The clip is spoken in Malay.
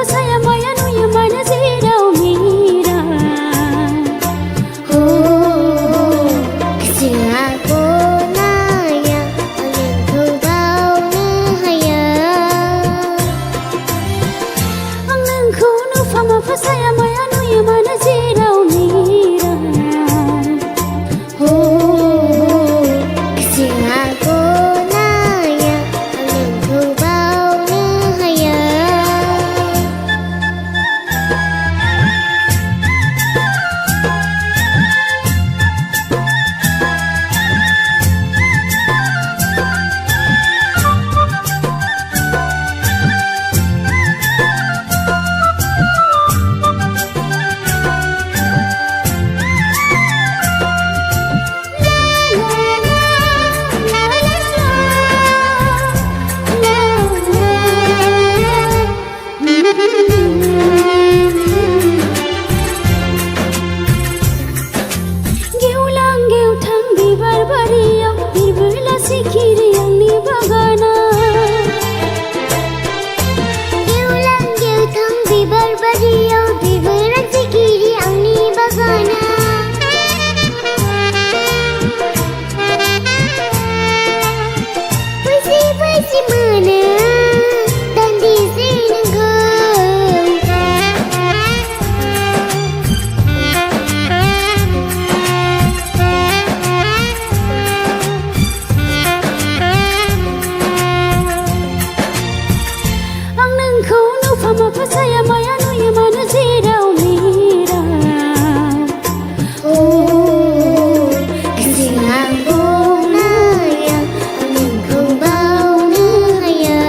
saya maya nuya mana zirau mira. Oh, kasi ako naya angin ko daw nahaya. Ang nangkuno fama pa saya maya nuya mana zirau mira. Oh, kasi ako naya angin ko daw nahaya. Fama pa saya maya nuya mana zirau mira. Oh, kasi ako naya angin ko daw nahaya.